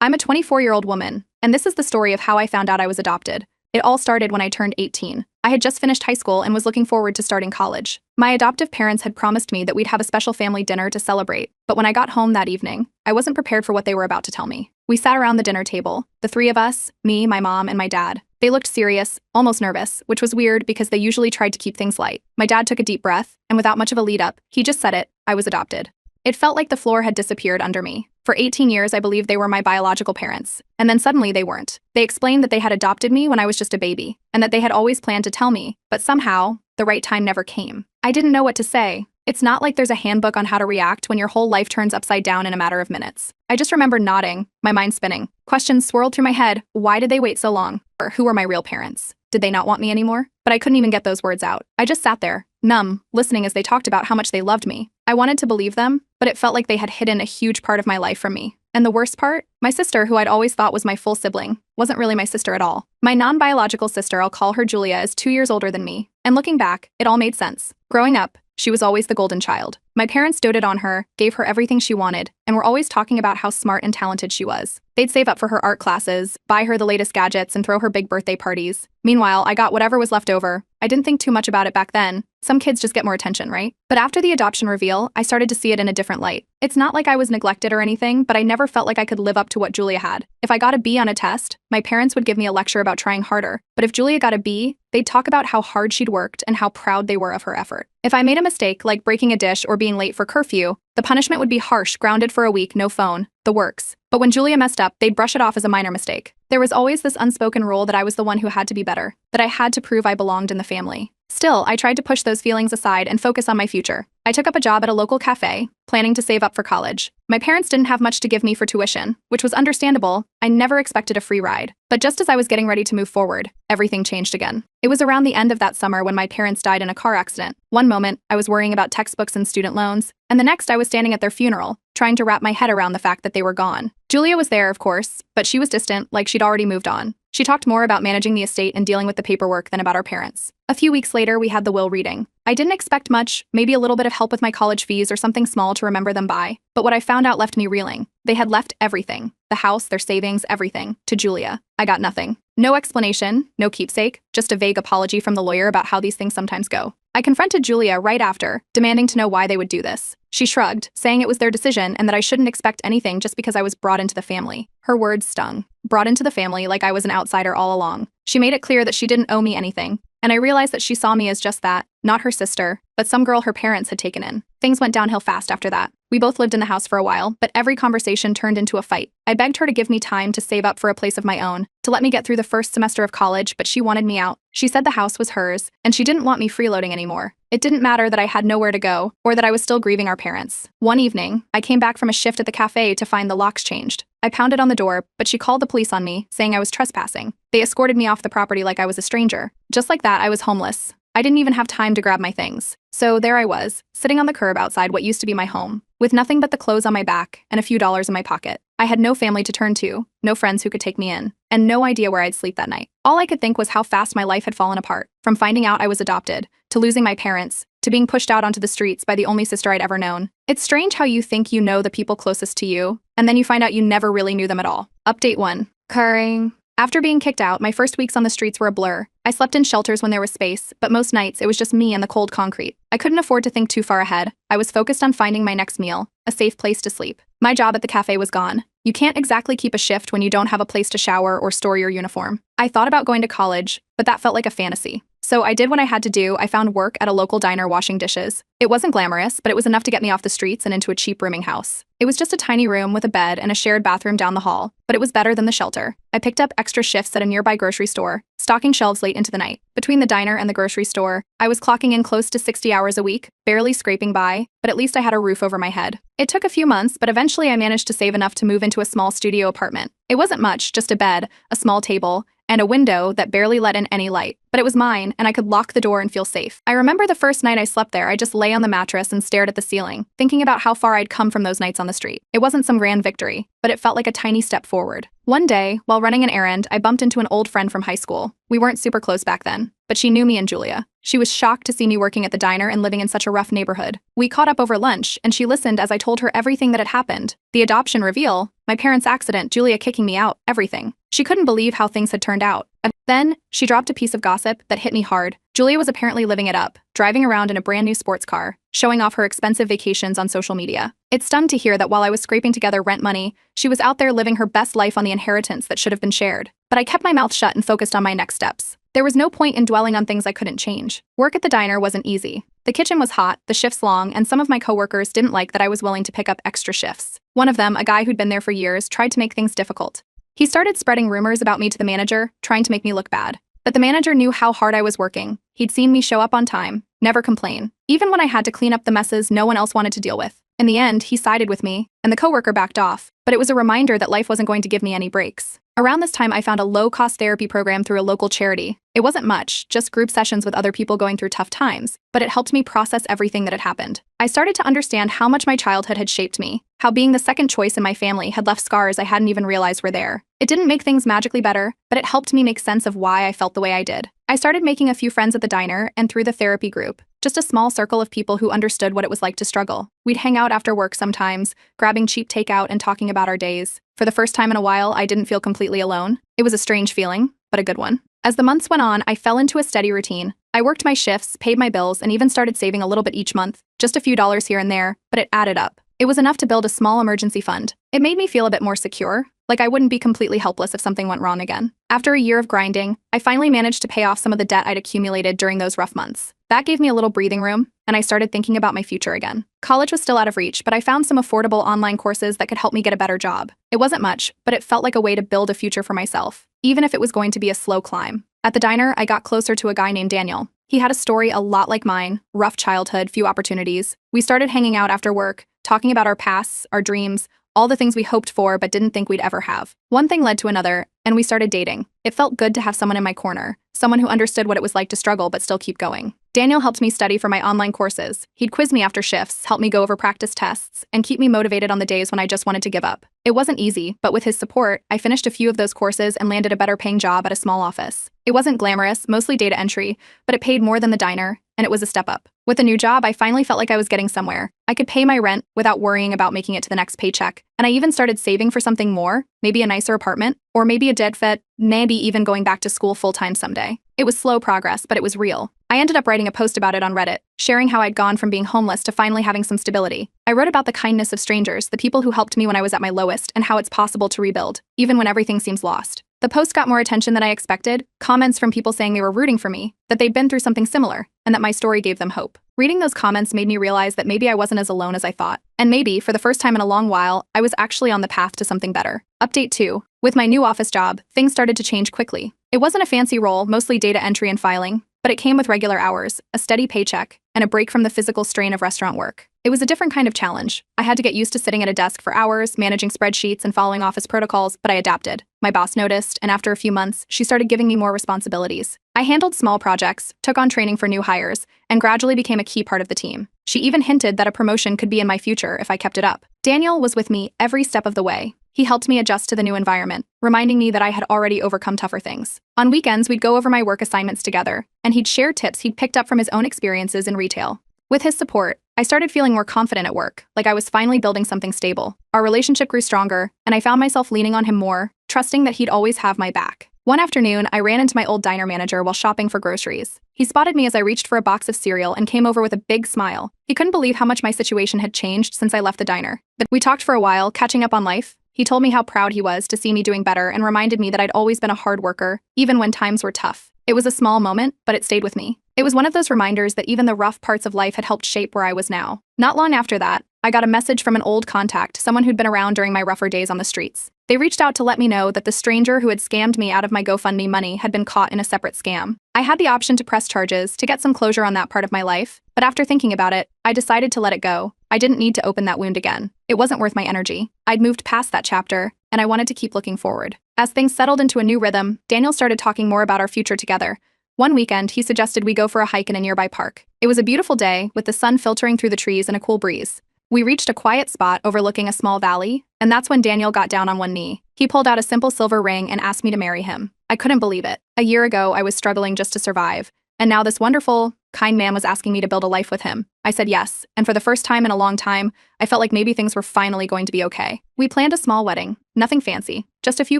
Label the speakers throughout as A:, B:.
A: I'm a 24-year-old woman, and this is the story of how I found out I was adopted. It all started when I turned 18. I had just finished high school and was looking forward to starting college. My adoptive parents had promised me that we'd have a special family dinner to celebrate, but when I got home that evening, I wasn't prepared for what they were about to tell me. We sat around the dinner table, the three of us, me, my mom, and my dad. They looked serious, almost nervous, which was weird because they usually tried to keep things light. My dad took a deep breath, and without much of a lead-up, he just said it: I was adopted. It felt like the floor had disappeared under me. For 18 years, I believed they were my biological parents, and then suddenly they weren't. They explained that they had adopted me when I was just a baby, and that they had always planned to tell me, but somehow, the right time never came. I didn't know what to say. It's not like there's a handbook on how to react when your whole life turns upside down in a matter of minutes. I just remember nodding, my mind spinning. Questions swirled through my head. Why did they wait so long? Or who were my real parents? Did they not want me anymore? But I couldn't even get those words out. I just sat there, numb, listening as they talked about how much they loved me. I wanted to believe them, but it felt like they had hidden a huge part of my life from me. And the worst part? My sister, who I'd always thought was my full sibling, wasn't really my sister at all. My non-biological sister, I'll call her Julia, is 2 years older than me. And looking back, it all made sense. Growing up, she was always the golden child. My parents doted on her, gave her everything she wanted, and were always talking about how smart and talented she was. They'd save up for her art classes, buy her the latest gadgets, and throw her big birthday parties. Meanwhile, I got whatever was left over. I didn't think too much about it back then. Some kids just get more attention, right? But after the adoption reveal, I started to see it in a different light. It's not like I was neglected or anything, but I never felt like I could live up to what Julia had. If I got a B on a test, my parents would give me a lecture about trying harder. But if Julia got a B, they'd talk about how hard she'd worked and how proud they were of her effort. If I made a mistake, like breaking a dish or being late for curfew, the punishment would be harsh, grounded for a week, no phone, the works. But when Julia messed up, they'd brush it off as a minor mistake. There was always this unspoken rule that I was the one who had to be better, that I had to prove I belonged in the family. Still, I tried to push those feelings aside and focus on my future. I took up a job at a local cafe, planning to save up for college. My parents didn't have much to give me for tuition, which was understandable. I never expected a free ride. But just as I was getting ready to move forward, everything changed again. It was around the end of that summer when my parents died in a car accident. One moment, I was worrying about textbooks and student loans, and the next I was standing at their funeral, trying to wrap my head around the fact that they were gone. Julia was there, of course, but she was distant, like she'd already moved on. She talked more about managing the estate and dealing with the paperwork than about our parents. A few weeks later, we had the will reading. I didn't expect much, maybe a little bit of help with my college fees or something small to remember them by. But what I found out left me reeling. They had left everything, the house, their savings, everything, to Julia. I got nothing. No explanation, no keepsake, just a vague apology from the lawyer about how these things sometimes go. I confronted Julia right after, demanding to know why they would do this. She shrugged, saying it was their decision and that I shouldn't expect anything just because I was brought into the family. Her words stung. Brought into the family like I was an outsider all along. She made it clear that she didn't owe me anything, and I realized that she saw me as just that, not her sister, but some girl her parents had taken in. Things went downhill fast after that. We both lived in the house for a while, but every conversation turned into a fight. I begged her to give me time to save up for a place of my own, to let me get through the first semester of college, but she wanted me out. She said the house was hers, and she didn't want me freeloading anymore. It didn't matter that I had nowhere to go, or that I was still grieving our parents. One evening, I came back from a shift at the cafe to find the locks changed. I pounded on the door, but she called the police on me, saying I was trespassing. They escorted me off the property like I was a stranger. Just like that, I was homeless. I didn't even have time to grab my things. So there I was, sitting on the curb outside what used to be my home, with nothing but the clothes on my back and a few dollars in my pocket. I had no family to turn to, no friends who could take me in, and no idea where I'd sleep that night. All I could think was how fast my life had fallen apart, from finding out I was adopted, to losing my parents, to being pushed out onto the streets by the only sister I'd ever known. It's strange how you think you know the people closest to you, and then you find out you never really knew them at all. Update 1. Curring. After being kicked out, my first weeks on the streets were a blur. I slept in shelters when there was space, but most nights it was just me and the cold concrete. I couldn't afford to think too far ahead. I was focused on finding my next meal, a safe place to sleep. My job at the cafe was gone. You can't exactly keep a shift when you don't have a place to shower or store your uniform. I thought about going to college, but that felt like a fantasy. So I did what I had to do. I found work at a local diner washing dishes. It wasn't glamorous, but it was enough to get me off the streets and into a cheap rooming house. It was just a tiny room with a bed and a shared bathroom down the hall, but it was better than the shelter. I picked up extra shifts at a nearby grocery store, stocking shelves late into the night. Between the diner and the grocery store, I was clocking in close to 60 hours a week, barely scraping by, but at least I had a roof over my head. It took a few months, but eventually I managed to save enough to move into a small studio apartment. It wasn't much, just a bed, a small table, and a window that barely let in any light. But it was mine, and I could lock the door and feel safe. I remember the first night I slept there, I just lay on the mattress and stared at the ceiling, thinking about how far I'd come from those nights on the street. It wasn't some grand victory, but it felt like a tiny step forward. One day, while running an errand, I bumped into an old friend from high school. We weren't super close back then, but but she knew me and Julia. She was shocked to see me working at the diner and living in such a rough neighborhood. We caught up over lunch, and she listened as I told her everything that had happened. The adoption reveal, my parents' accident, Julia kicking me out, everything. She couldn't believe how things had turned out. Then, she dropped a piece of gossip that hit me hard. Julia was apparently living it up, driving around in a brand new sports car, showing off her expensive vacations on social media. It stunned to hear that while I was scraping together rent money, she was out there living her best life on the inheritance that should have been shared. But I kept my mouth shut and focused on my next steps. There was no point in dwelling on things I couldn't change. Work at the diner wasn't easy. The kitchen was hot, the shifts long, and some of my coworkers didn't like that I was willing to pick up extra shifts. One of them, a guy who'd been there for years, tried to make things difficult. He started spreading rumors about me to the manager, trying to make me look bad. But the manager knew how hard I was working. He'd seen me show up on time, never complain. Even when I had to clean up the messes no one else wanted to deal with. In the end, he sided with me, and the coworker backed off. But it was a reminder that life wasn't going to give me any breaks. Around this time, I found a low-cost therapy program through a local charity. It wasn't much, just group sessions with other people going through tough times, but it helped me process everything that had happened. I started to understand how much my childhood had shaped me, how being the second choice in my family had left scars I hadn't even realized were there. It didn't make things magically better, but it helped me make sense of why I felt the way I did. I started making a few friends at the diner and through the therapy group, just a small circle of people who understood what it was like to struggle. We'd hang out after work sometimes, grabbing cheap takeout and talking about our days. For the first time in a while, I didn't feel completely alone. It was a strange feeling, but a good one. As the months went on, I fell into a steady routine. I worked my shifts, paid my bills, and even started saving a little bit each month, just a few dollars here and there, but it added up. It was enough to build a small emergency fund. It made me feel a bit more secure, like I wouldn't be completely helpless if something went wrong again. After a year of grinding, I finally managed to pay off some of the debt I'd accumulated during those rough months. That gave me a little breathing room, and I started thinking about my future again. College was still out of reach, but I found some affordable online courses that could help me get a better job. It wasn't much, but it felt like a way to build a future for myself, even if it was going to be a slow climb. At the diner, I got closer to a guy named Daniel. He had a story a lot like mine, rough childhood, few opportunities. We started hanging out after work, talking about our pasts, our dreams, all the things we hoped for but didn't think we'd ever have. One thing led to another, and we started dating. It felt good to have someone in my corner, someone who understood what it was like to struggle but still keep going. Daniel helped me study for my online courses. He'd quiz me after shifts, help me go over practice tests, and keep me motivated on the days when I just wanted to give up. It wasn't easy, but with his support, I finished a few of those courses and landed a better paying job at a small office. It wasn't glamorous, mostly data entry, but it paid more than the diner, and it was a step up. With a new job, I finally felt like I was getting somewhere. I could pay my rent without worrying about making it to the next paycheck, and I even started saving for something more, maybe a nicer apartment, or maybe a dead fit, maybe even going back to school full-time someday. It was slow progress, but it was real. I ended up writing a post about it on Reddit, sharing how I'd gone from being homeless to finally having some stability. I wrote about the kindness of strangers, the people who helped me when I was at my lowest, and how it's possible to rebuild, even when everything seems lost. The post got more attention than I expected, comments from people saying they were rooting for me, that they'd been through something similar, and that my story gave them hope. Reading those comments made me realize that maybe I wasn't as alone as I thought. And maybe, for the first time in a long while, I was actually on the path to something better. Update 2. With my new office job, things started to change quickly. It wasn't a fancy role, mostly data entry and filing, but it came with regular hours, a steady paycheck, and a break from the physical strain of restaurant work. It was a different kind of challenge. I had to get used to sitting at a desk for hours, managing spreadsheets and following office protocols, but I adapted. My boss noticed, and after a few months, she started giving me more responsibilities. I handled small projects, took on training for new hires, and gradually became a key part of the team. She even hinted that a promotion could be in my future if I kept it up. Daniel was with me every step of the way. He helped me adjust to the new environment, reminding me that I had already overcome tougher things. On weekends, we'd go over my work assignments together, and he'd share tips he'd picked up from his own experiences in retail. With his support, I started feeling more confident at work, like I was finally building something stable. Our relationship grew stronger, and I found myself leaning on him more, trusting that he'd always have my back. One afternoon, I ran into my old diner manager while shopping for groceries. He spotted me as I reached for a box of cereal and came over with a big smile. He couldn't believe how much my situation had changed since I left the diner. We talked for a while, catching up on life. He told me how proud he was to see me doing better and reminded me that I'd always been a hard worker, even when times were tough. It was a small moment, but it stayed with me. It was one of those reminders that even the rough parts of life had helped shape where I was now. Not long after that, I got a message from an old contact, someone who'd been around during my rougher days on the streets. They reached out to let me know that the stranger who had scammed me out of my GoFundMe money had been caught in a separate scam. I had the option to press charges to get some closure on that part of my life, but after thinking about it, I decided to let it go. I didn't need to open that wound again. It wasn't worth my energy. I'd moved past that chapter, and I wanted to keep looking forward. As things settled into a new rhythm, Daniel started talking more about our future together. One weekend, he suggested we go for a hike in a nearby park. It was a beautiful day, with the sun filtering through the trees and a cool breeze. We reached a quiet spot overlooking a small valley, and that's when Daniel got down on one knee. He pulled out a simple silver ring and asked me to marry him. I couldn't believe it. A year ago, I was struggling just to survive, And now this wonderful, kind man was asking me to build a life with him. I said yes, and for the first time in a long time, I felt like maybe things were finally going to be okay. We planned a small wedding, nothing fancy, just a few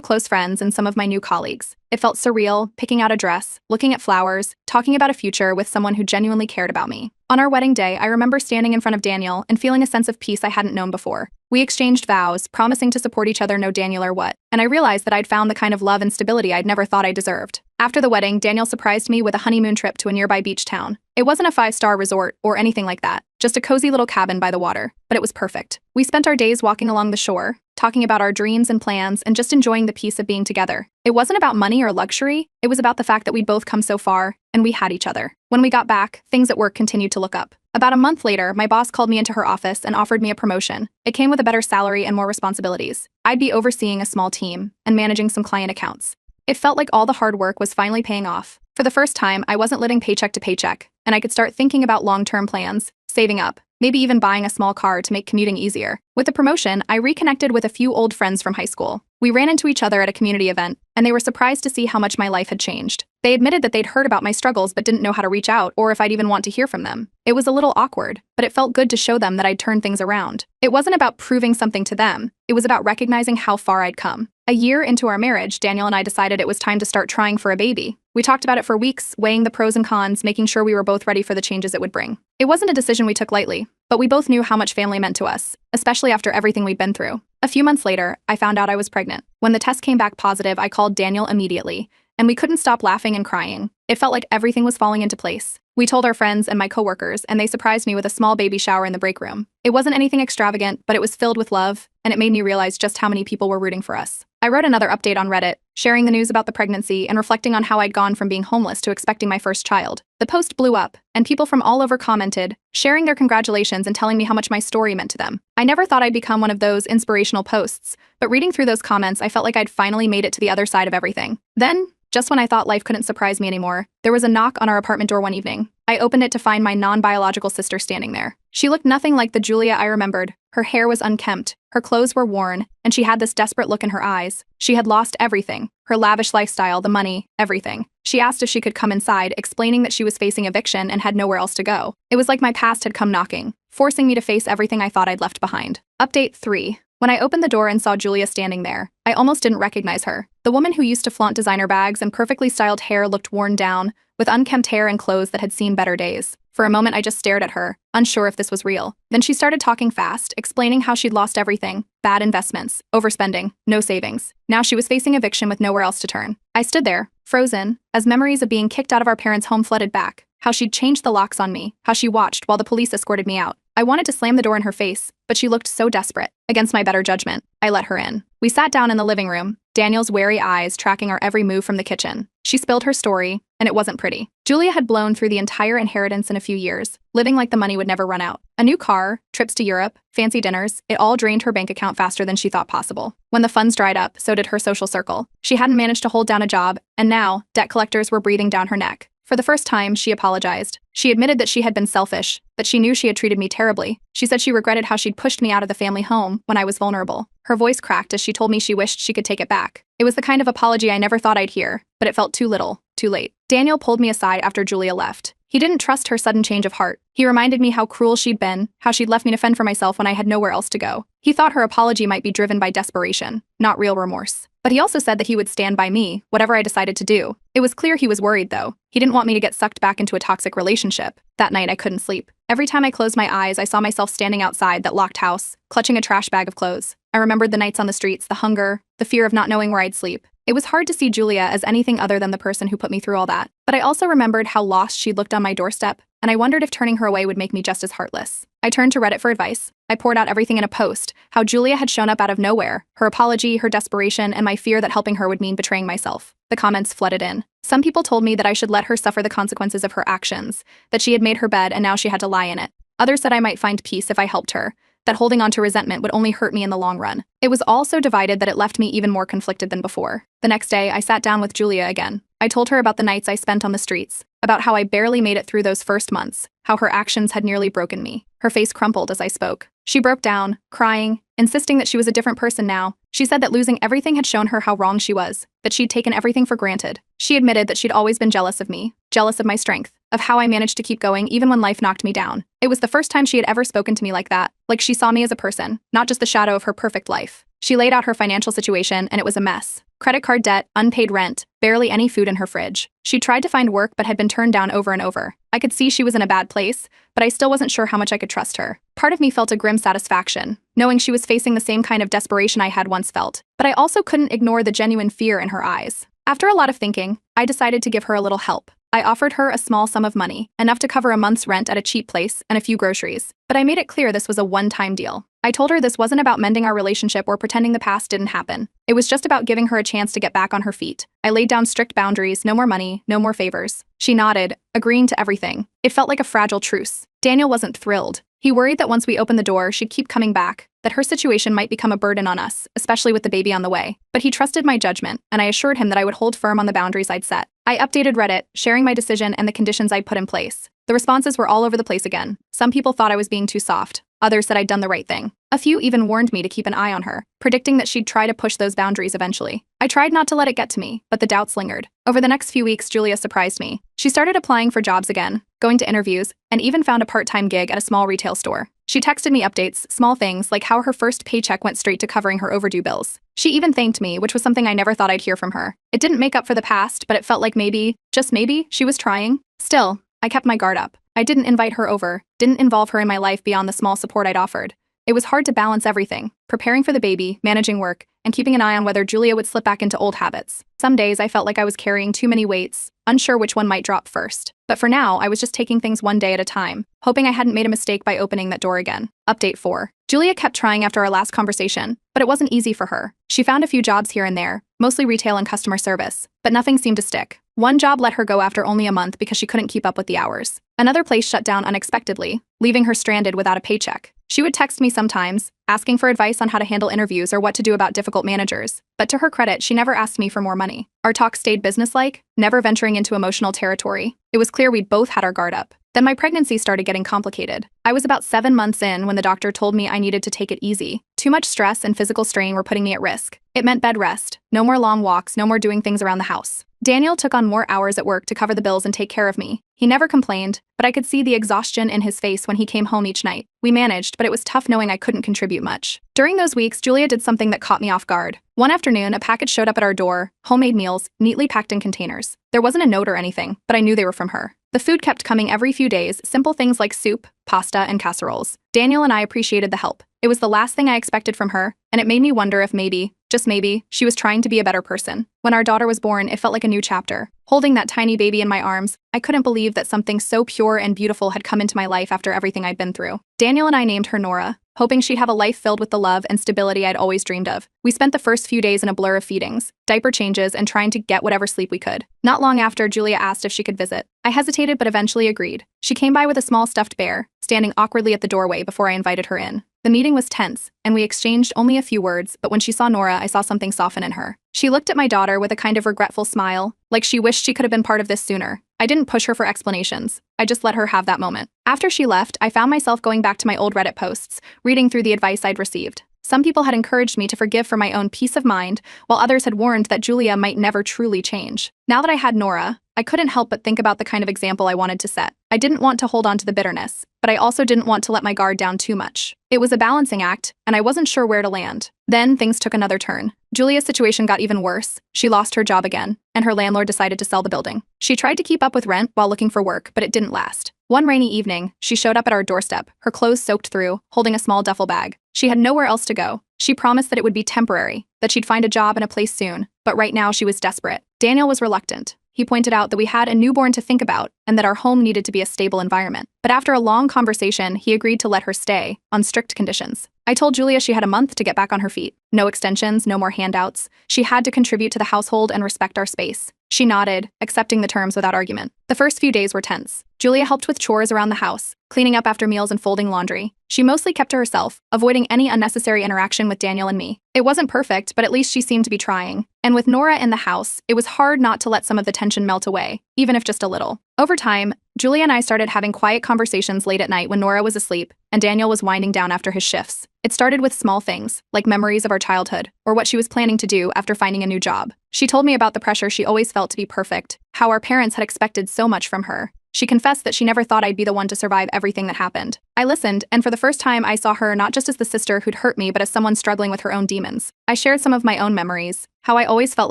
A: close friends and some of my new colleagues. It felt surreal, picking out a dress, looking at flowers, talking about a future with someone who genuinely cared about me. On our wedding day, I remember standing in front of Daniel and feeling a sense of peace I hadn't known before. We exchanged vows, promising to support each other no Daniel or what, and I realized that I'd found the kind of love and stability I'd never thought I deserved. After the wedding, Daniel surprised me with a honeymoon trip to a nearby beach town. It wasn't a 5-star resort or anything like that, just a cozy little cabin by the water, but it was perfect. We spent our days walking along the shore, talking about our dreams and plans and just enjoying the peace of being together. It wasn't about money or luxury, it was about the fact that we'd both come so far, and we had each other. When we got back, things at work continued to look up. About a month later, my boss called me into her office and offered me a promotion. It came with a better salary and more responsibilities. I'd be overseeing a small team and managing some client accounts. It felt like all the hard work was finally paying off. For the first time, I wasn't living paycheck to paycheck, and I could start thinking about long-term plans, saving up, maybe even buying a small car to make commuting easier. With the promotion, I reconnected with a few old friends from high school. We ran into each other at a community event, and they were surprised to see how much my life had changed. They admitted that they'd heard about my struggles but didn't know how to reach out or if I'd even want to hear from them. It was a little awkward, but it felt good to show them that I'd turned things around. It wasn't about proving something to them, it was about recognizing how far I'd come. A year into our marriage, Daniel and I decided it was time to start trying for a baby. We talked about it for weeks, weighing the pros and cons, making sure we were both ready for the changes it would bring. It wasn't a decision we took lightly, but we both knew how much family meant to us, especially after everything we'd been through. A few months later, I found out I was pregnant. When the test came back positive, I called Daniel immediately, and we couldn't stop laughing and crying. It felt like everything was falling into place. We told our friends and my coworkers, and they surprised me with a small baby shower in the break room. It wasn't anything extravagant, but it was filled with love, and it made me realize just how many people were rooting for us. I wrote another update on Reddit, sharing the news about the pregnancy and reflecting on how I'd gone from being homeless to expecting my first child. The post blew up, and people from all over commented, sharing their congratulations and telling me how much my story meant to them. I never thought I'd become one of those inspirational posts, but reading through those comments, I felt like I'd finally made it to the other side of everything. Then, just when I thought life couldn't surprise me anymore, there was a knock on our apartment door one evening. I opened it to find my non-biological sister standing there. She looked nothing like the Julia I remembered. Her hair was unkempt, her clothes were worn, and she had this desperate look in her eyes. She had lost everything. Her lavish lifestyle, the money, everything. She asked if she could come inside, explaining that she was facing eviction and had nowhere else to go. It was like my past had come knocking, forcing me to face everything I thought I'd left behind. Update 3. When I opened the door and saw Julia standing there, I almost didn't recognize her. The woman who used to flaunt designer bags and perfectly styled hair looked worn down, with unkempt hair and clothes that had seen better days. For a moment, I just stared at her, unsure if this was real. Then she started talking fast, explaining how she'd lost everything: bad investments, overspending, no savings. Now she was facing eviction with nowhere else to turn. I stood there, frozen, as memories of being kicked out of our parents' home flooded back. How she'd changed the locks on me, how she watched while the police escorted me out. I wanted to slam the door in her face, but she looked so desperate. Against my better judgment, I let her in. We sat down in the living room, Daniel's wary eyes tracking our every move from the kitchen. She spilled her story, and it wasn't pretty. Julia had blown through the entire inheritance in a few years, living like the money would never run out. A new car, trips to Europe, fancy dinners, it all drained her bank account faster than she thought possible. When the funds dried up, so did her social circle. She hadn't managed to hold down a job, and now, debt collectors were breathing down her neck. For the first time, she apologized. She admitted that she had been selfish, that she knew she had treated me terribly. She said she regretted how she'd pushed me out of the family home when I was vulnerable. Her voice cracked as she told me she wished she could take it back. It was the kind of apology I never thought I'd hear, but it felt too little, too late. Daniel pulled me aside after Julia left. He didn't trust her sudden change of heart. He reminded me how cruel she'd been, how she'd left me to fend for myself when I had nowhere else to go. He thought her apology might be driven by desperation, not real remorse. But he also said that he would stand by me, whatever I decided to do. It was clear he was worried, though. He didn't want me to get sucked back into a toxic relationship. That night, I couldn't sleep. Every time I closed my eyes, I saw myself standing outside that locked house, clutching a trash bag of clothes. I remembered the nights on the streets, the hunger, the fear of not knowing where I'd sleep. It was hard to see Julia as anything other than the person who put me through all that. But I also remembered how lost she'd looked on my doorstep, and I wondered if turning her away would make me just as heartless. I turned to Reddit for advice. I poured out everything in a post, how Julia had shown up out of nowhere, her apology, her desperation, and my fear that helping her would mean betraying myself. The comments flooded in. Some people told me that I should let her suffer the consequences of her actions, that she had made her bed and now she had to lie in it. Others said I might find peace if I helped her, that holding on to resentment would only hurt me in the long run. It was all so divided that it left me even more conflicted than before. The next day, I sat down with Julia again. I told her about the nights I spent on the streets, about how I barely made it through those first months, how her actions had nearly broken me. Her face crumpled as I spoke. She broke down, crying, insisting that she was a different person now. She said that losing everything had shown her how wrong she was, that she'd taken everything for granted. She admitted that she'd always been jealous of me, jealous of my strength, of how I managed to keep going even when life knocked me down. It was the first time she had ever spoken to me like that, like she saw me as a person, not just the shadow of her perfect life. She laid out her financial situation, and it was a mess. Credit card debt, unpaid rent, barely any food in her fridge. She tried to find work but had been turned down over and over. I could see she was in a bad place, but I still wasn't sure how much I could trust her. Part of me felt a grim satisfaction, knowing she was facing the same kind of desperation I had once felt, but I also couldn't ignore the genuine fear in her eyes. After a lot of thinking, I decided to give her a little help. I offered her a small sum of money, enough to cover a month's rent at a cheap place and a few groceries, but I made it clear this was a one-time deal. I told her this wasn't about mending our relationship or pretending the past didn't happen. It was just about giving her a chance to get back on her feet. I laid down strict boundaries, no more money, no more favors. She nodded, agreeing to everything. It felt like a fragile truce. Daniel wasn't thrilled. He worried that once we opened the door, she'd keep coming back, that her situation might become a burden on us, especially with the baby on the way. But he trusted my judgment, and I assured him that I would hold firm on the boundaries I'd set. I updated Reddit, sharing my decision and the conditions I'd put in place. The responses were all over the place again. Some people thought I was being too soft. Others said I'd done the right thing. A few even warned me to keep an eye on her, predicting that she'd try to push those boundaries eventually. I tried not to let it get to me, but the doubts lingered. Over the next few weeks, Julia surprised me. She started applying for jobs again, going to interviews, and even found a part-time gig at a small retail store. She texted me updates, small things like how her first paycheck went straight to covering her overdue bills. She even thanked me, which was something I never thought I'd hear from her. It didn't make up for the past, but it felt like maybe, just maybe, she was trying. Still, I kept my guard up. I didn't invite her over, didn't involve her in my life beyond the small support I'd offered. It was hard to balance everything, preparing for the baby, managing work, and keeping an eye on whether Julia would slip back into old habits. Some days I felt like I was carrying too many weights, unsure which one might drop first. But for now, I was just taking things one day at a time, hoping I hadn't made a mistake by opening that door again. Update 4. Julia kept trying after our last conversation, but it wasn't easy for her. She found a few jobs here and there, mostly retail and customer service, but nothing seemed to stick. One job let her go after only a month because she couldn't keep up with the hours. Another place shut down unexpectedly, leaving her stranded without a paycheck. She would text me sometimes, asking for advice on how to handle interviews or what to do about difficult managers. But to her credit, she never asked me for more money. Our talks stayed businesslike, never venturing into emotional territory. It was clear we'd both had our guard up. Then my pregnancy started getting complicated. I was about 7 months in when the doctor told me I needed to take it easy. Too much stress and physical strain were putting me at risk. It meant bed rest, no more long walks, no more doing things around the house. Daniel took on more hours at work to cover the bills and take care of me. He never complained, but I could see the exhaustion in his face when he came home each night. We managed, but it was tough knowing I couldn't contribute much. During those weeks, Julia did something that caught me off guard. One afternoon, a package showed up at our door, homemade meals, neatly packed in containers. There wasn't a note or anything, but I knew they were from her. The food kept coming every few days, simple things like soup, pasta, and casseroles. Daniel and I appreciated the help. It was the last thing I expected from her, and it made me wonder if maybe, just maybe, she was trying to be a better person. When our daughter was born, it felt like a new chapter. Holding that tiny baby in my arms, I couldn't believe that something so pure and beautiful had come into my life after everything I'd been through. Daniel and I named her Nora, hoping she'd have a life filled with the love and stability I'd always dreamed of. We spent the first few days in a blur of feedings, diaper changes, and trying to get whatever sleep we could. Not long after, Julia asked if she could visit. I hesitated but eventually agreed. She came by with a small stuffed bear, standing awkwardly at the doorway before I invited her in. The meeting was tense, and we exchanged only a few words, but when she saw Nora, I saw something soften in her. She looked at my daughter with a kind of regretful smile, like she wished she could have been part of this sooner. I didn't push her for explanations. I just let her have that moment. After she left, I found myself going back to my old Reddit posts, reading through the advice I'd received. Some people had encouraged me to forgive for my own peace of mind, while others had warned that Julia might never truly change. Now that I had Nora, I couldn't help but think about the kind of example I wanted to set. I didn't want to hold on to the bitterness, but I also didn't want to let my guard down too much. It was a balancing act, and I wasn't sure where to land. Then things took another turn. Julia's situation got even worse. She lost her job again, and her landlord decided to sell the building. She tried to keep up with rent while looking for work, but it didn't last. One rainy evening, she showed up at our doorstep, her clothes soaked through, holding a small duffel bag. She had nowhere else to go. She promised that it would be temporary, that she'd find a job and a place soon, but right now she was desperate. Daniel was reluctant. He pointed out that we had a newborn to think about and that our home needed to be a stable environment. But after a long conversation, he agreed to let her stay, on strict conditions. I told Julia she had a month to get back on her feet. No extensions, no more handouts. She had to contribute to the household and respect our space. She nodded, accepting the terms without argument. The first few days were tense. Julia helped with chores around the house, cleaning up after meals and folding laundry. She mostly kept to herself, avoiding any unnecessary interaction with Daniel and me. It wasn't perfect, but at least she seemed to be trying. And with Nora in the house, it was hard not to let some of the tension melt away, even if just a little. Over time, Julia and I started having quiet conversations late at night when Nora was asleep and Daniel was winding down after his shifts. It started with small things, like memories of our childhood, or what she was planning to do after finding a new job. She told me about the pressure she always felt to be perfect, how our parents had expected so much from her. She confessed that she never thought I'd be the one to survive everything that happened. I listened, and for the first time I saw her not just as the sister who'd hurt me but as someone struggling with her own demons. I shared some of my own memories, how I always felt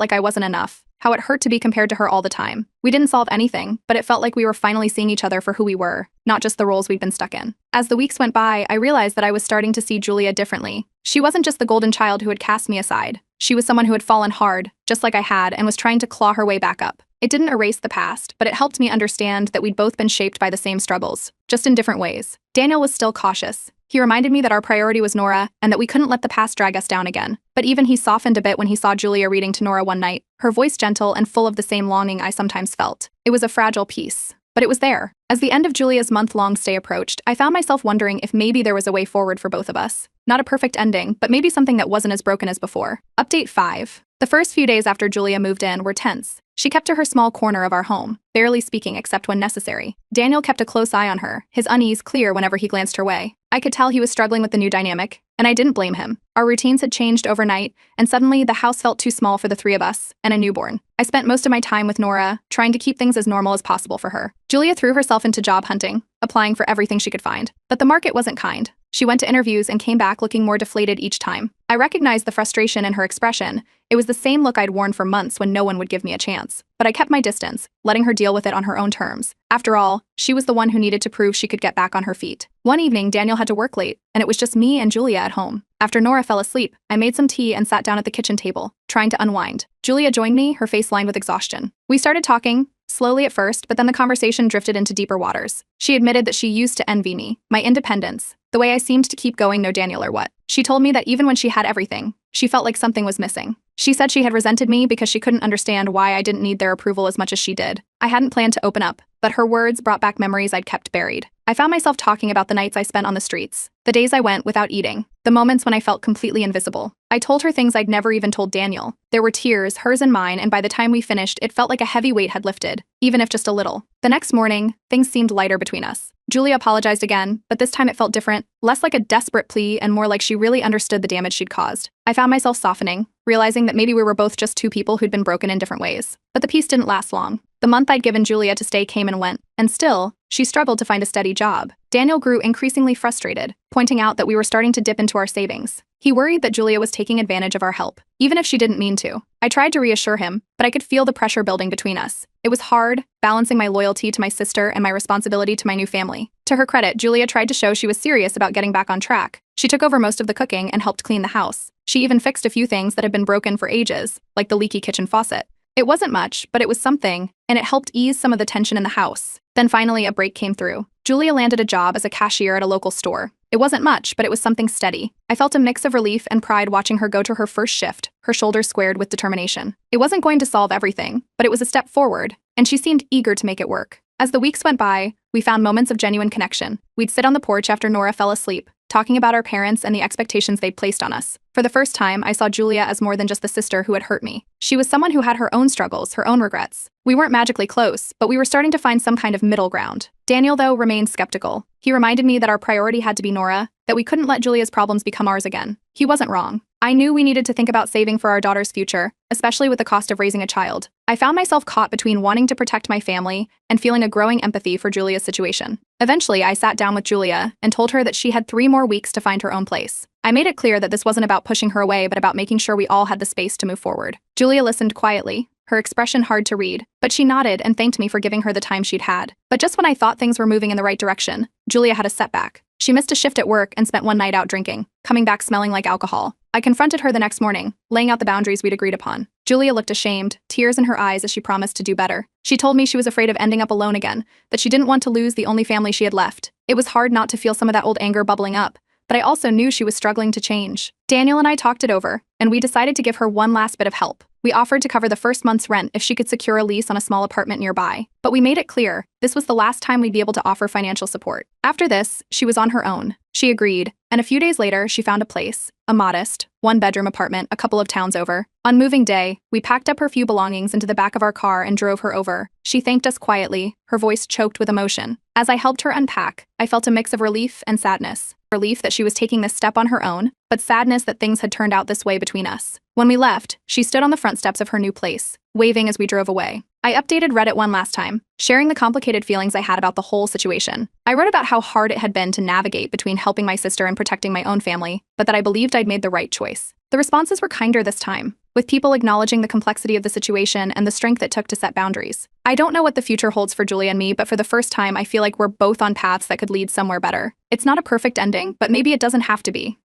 A: like I wasn't enough, how it hurt to be compared to her all the time. We didn't solve anything, but it felt like we were finally seeing each other for who we were, not just the roles we'd been stuck in. As the weeks went by, I realized that I was starting to see Julia differently. She wasn't just the golden child who had cast me aside. She was someone who had fallen hard, just like I had, and was trying to claw her way back up. It didn't erase the past, but it helped me understand that we'd both been shaped by the same struggles, just in different ways. Daniel was still cautious. He reminded me that our priority was Nora and that we couldn't let the past drag us down again. But even he softened a bit when he saw Julia reading to Nora one night, her voice gentle and full of the same longing I sometimes felt. It was a fragile piece, but it was there. As the end of Julia's month-long stay approached, I found myself wondering if maybe there was a way forward for both of us. Not a perfect ending, but maybe something that wasn't as broken as before. Update 5. The first few days after Julia moved in were tense. She kept to her small corner of our home, barely speaking except when necessary. Daniel kept a close eye on her, his unease clear whenever he glanced her way. I could tell he was struggling with the new dynamic, and I didn't blame him. Our routines had changed overnight, and suddenly the house felt too small for the three of us, and a newborn. I spent most of my time with Nora, trying to keep things as normal as possible for her. Julia threw herself into job hunting, applying for everything she could find. But the market wasn't kind. She went to interviews and came back looking more deflated each time. I recognized the frustration in her expression. It was the same look I'd worn for months when no one would give me a chance. But I kept my distance, letting her deal with it on her own terms. After all, she was the one who needed to prove she could get back on her feet. One evening, Daniel had to work late, and it was just me and Julia at home. After Nora fell asleep, I made some tea and sat down at the kitchen table, trying to unwind. Julia joined me, her face lined with exhaustion. We started talking, slowly at first, but then the conversation drifted into deeper waters. She admitted that she used to envy me, my independence, the way I seemed to keep going no Daniel or what. She told me that even when she had everything, she felt like something was missing. She said she had resented me because she couldn't understand why I didn't need their approval as much as she did. I hadn't planned to open up, but her words brought back memories I'd kept buried. I found myself talking about the nights I spent on the streets, the days I went without eating, the moments when I felt completely invisible. I told her things I'd never even told Daniel. There were tears, hers and mine, and by the time we finished, it felt like a heavy weight had lifted, even if just a little. The next morning, things seemed lighter between us. Julia apologized again, but this time it felt different, less like a desperate plea and more like she really understood the damage she'd caused. I found myself softening, realizing that maybe we were both just two people who'd been broken in different ways. But the peace didn't last long. The month I'd given Julia to stay came and went, and still, she struggled to find a steady job. Daniel grew increasingly frustrated, pointing out that we were starting to dip into our savings. He worried that Julia was taking advantage of our help, even if she didn't mean to. I tried to reassure him, but I could feel the pressure building between us. It was hard, balancing my loyalty to my sister and my responsibility to my new family. To her credit, Julia tried to show she was serious about getting back on track. She took over most of the cooking and helped clean the house. She even fixed a few things that had been broken for ages, like the leaky kitchen faucet. It wasn't much, but it was something, and it helped ease some of the tension in the house. Then finally, a break came through. Julia landed a job as a cashier at a local store. It wasn't much, but it was something steady. I felt a mix of relief and pride watching her go to her first shift, her shoulders squared with determination. It wasn't going to solve everything, but it was a step forward, and she seemed eager to make it work. As the weeks went by, we found moments of genuine connection. We'd sit on the porch after Nora fell asleep, talking about our parents and the expectations they'd placed on us. For the first time, I saw Julia as more than just the sister who had hurt me. She was someone who had her own struggles, her own regrets. We weren't magically close, but we were starting to find some kind of middle ground. Daniel, though, remained skeptical. He reminded me that our priority had to be Nora, that we couldn't let Julia's problems become ours again. He wasn't wrong. I knew we needed to think about saving for our daughter's future, especially with the cost of raising a child. I found myself caught between wanting to protect my family and feeling a growing empathy for Julia's situation. Eventually, I sat down with Julia and told her that she had 3 more weeks to find her own place. I made it clear that this wasn't about pushing her away, but about making sure we all had the space to move forward. Julia listened quietly, her expression hard to read, but she nodded and thanked me for giving her the time she'd had. But just when I thought things were moving in the right direction, Julia had a setback. She missed a shift at work and spent one night out drinking, coming back smelling like alcohol. I confronted her the next morning, laying out the boundaries we'd agreed upon. Julia looked ashamed, tears in her eyes as she promised to do better. She told me she was afraid of ending up alone again, that she didn't want to lose the only family she had left. It was hard not to feel some of that old anger bubbling up, but I also knew she was struggling to change. Daniel and I talked it over, and we decided to give her one last bit of help. We offered to cover the first month's rent if she could secure a lease on a small apartment nearby. But we made it clear, this was the last time we'd be able to offer financial support. After this, she was on her own. She agreed, And a few days later, she found a place, a modest, one-bedroom apartment a couple of towns over. On moving day, we packed up her few belongings into the back of our car and drove her over. She thanked us quietly, her voice choked with emotion. As I helped her unpack, I felt a mix of relief and sadness. Relief that she was taking this step on her own, but sadness that things had turned out this way between us. When we left, she stood on the front steps of her new place, waving as we drove away. I updated Reddit one last time, sharing the complicated feelings I had about the whole situation. I wrote about how hard it had been to navigate between helping my sister and protecting my own family, but that I believed I'd made the right choice. The responses were kinder this time, with people acknowledging the complexity of the situation and the strength it took to set boundaries. I don't know what the future holds for Julia and me, but for the first time, I feel like we're both on paths that could lead somewhere better. It's not a perfect ending, but maybe it doesn't have to be.